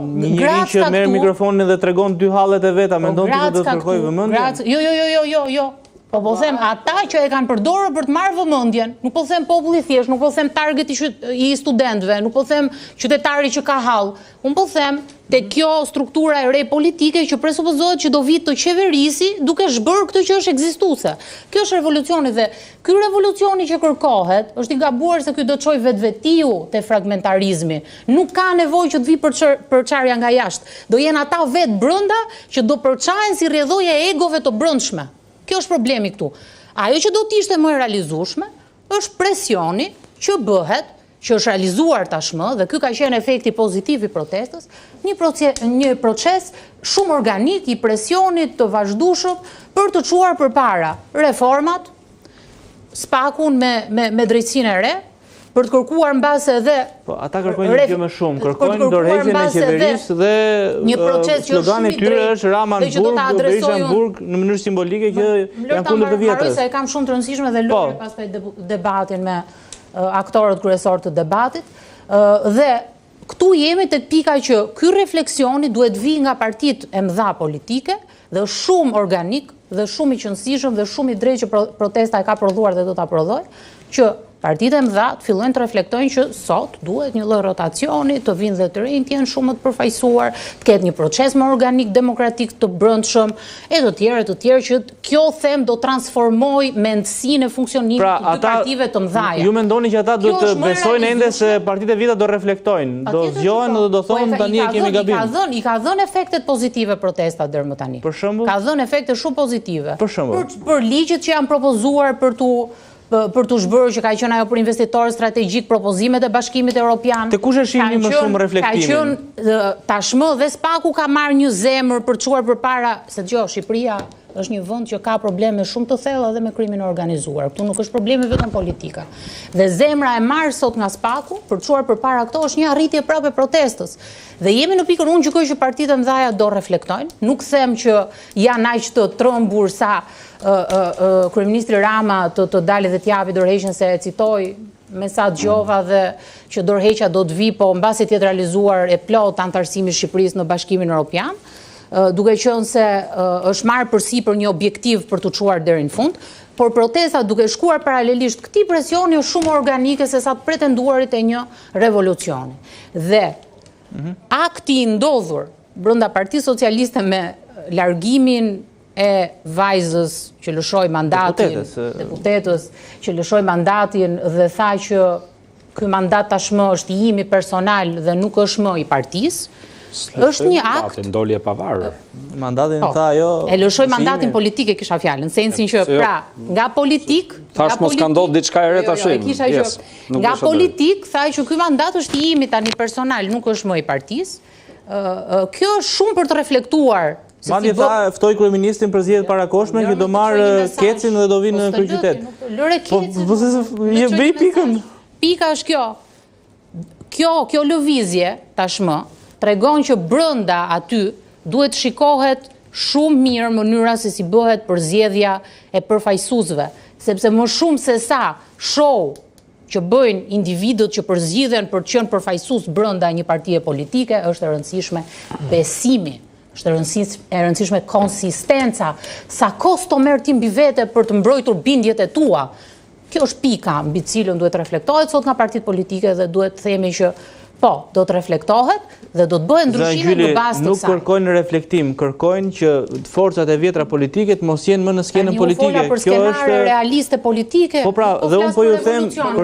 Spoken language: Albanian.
Një njëri që merr mikrofonin dhe tregon dy hallet e veta, mendon ti se do të kërkoj vëmendje? Jo. Po them ata që e kanë përdorur për të marrë vëmendjen, nuk po them populli thjesht, nuk po them targeti i studentëve, nuk po them qytetari që ka hall. Unë po them te kjo struktura e re politike që presupozohet që do vit të qeverisi duke zhbërë këtë që është ekzistuese. Kjo është revolucioni dhe ky revolucioni që kërkohet është i gabuar se ky do të çojë vetvetiu te fragmentarizmi. Nuk ka nevojë që të vi përçarja nga jashtë. Do jenë ata vetë brenda që do përçahen si rrjedhoja e egove të brendshme. Kjo është problemi këtu. Ajo që do të ishte më e realizueshme është presioni që bëhet, që është realizuar tashmë dhe ky ka qenë efekti pozitiv i protestës, një proces shumë organik i presionit të vazhdueshëm për të çuar përpara reformat, spakun me drejtsinë e re, për të kërkuar mbase edhe po ata kërkojnë gjë më shumë, kërkojnë dorëheqjen e qeverisë dhe slogani i tyre është Rama në burg, Berisha në burg në mënyrë simbolike që janë kundër të vjetrës. Se e kam shumë të rëndësishme dhe lëre pastaj debatin me aktorët kryesor të debatit dhe këtu jemi tek pika që ky refleksioni duhet vi nga partitë e mëdha politike dhe është shumë organik dhe shumë i qëndësishëm dhe shumë i drejtë që protesta e ka prodhuar dhe do ta prodhojë, që partitë e mëdha të fillojnë të reflektojnë që sot duhet një lloj rotacioni, të vinë dhe të rinjt janë shumë të përfaqësuar, të ketë një proces më organik demokratik të brendshëm e të tjerë që kjo them do transformoj mendësinë e funksionimit të dy partive të mëdhaja. Ju mendoni që ata duhet të besojnë ende se partitë e vita do reflektojnë, do zgjohen dhe do thonë tani e kemi gabim. I ka dhënë efektet pozitive protesta deri më tani. Për shembull, ka dhënë efekte shumë pozitive. Për shembull, për ligjet që janë propozuar për të zhbërë që ka qenë ajo për investitorë strategjik, propozimet e Bashkimit Evropian. Te kush e shihni më shumë reflektimin? Ka qenë tashmë dhe spaku ka marrë një zemër për çuar përpara, se dëgjoj, Shqipëria është një vend që ka probleme shumë të thella edhe me krimin e organizuar. Ktu nuk është problemi vetëm politika. Dhe zemra e marrë sot nga spaku për çuar përpara këto është një arritje prapë e protestës. Dhe jemi në pikën unë gjykoj që partitë e mëdha do reflektojnë. Nuk them që janë aq të trembur sa kryeministri Rama të dalë dhe t'japi dorëheqjen se e citoj me sa dëgjova dhe që dorëheqja do të vi, po mbasi të jetë realizuar e plot antarësimi i Shqipërisë në Bashkimin Evropian, duke qenë se është marrë përsipër një objektiv për të çuar deri në fund, por protesta duke shkuar paralelisht këtij presioni është shumë organike se sa të pretenduarit e një revolucioni. Dhe akti i ndodhur brenda Partisë Socialiste me largimin e vajzës që lëshoi mandatin, deputetës që lëshoi mandatin dhe tha që ky mandat tashmë është i imi personal dhe nuk është më i partisë, është një akt. Ndoli e pavarur. Mandatin tha ajo. E lëshoi mandatin politik e kisha fjalën, sensin që pra nga politik, thash mos ka ndodhur diçka e re tashim. Nga politik tha që ky mandat është i imi tani personal, nuk është më i partisë. Kjo është shumë për të reflektuar. Madje tha ftoi kryeministin për zgjedhjet parakoshme që do marrë Kecin dhe do vinë në kryeqytet. Lëre Kecin. Po je bëj pikën. Pika është kjo. Kjo lëvizje tashmë tregon që brenda aty duhet shikohet shumë mirë mënyra se si bëhet përzgjedhja e përfaqësuesve, sepse më shumë se sa show që bëjnë individët që përzgjidhen për të qenë përfaqësues brenda një partie politike është e rëndësishme besimi. Është e rëndësishme konsistenca, sa kosto merr ti mbi vete për të mbrojtur bindjet e tua. Kjo është pika mbi cilën duhet reflektohet sot nga partitë politike dhe duhet të themi që po, do të reflektohet dhe do të bëhen ndryshime në bazë të nuk saj. Kërkojnë reflektim, kërkojnë që forcat e vjetra politike të mos jenë më në skenën politike. Kjo është skenare realiste politike. Po pra, dhe unë po ju them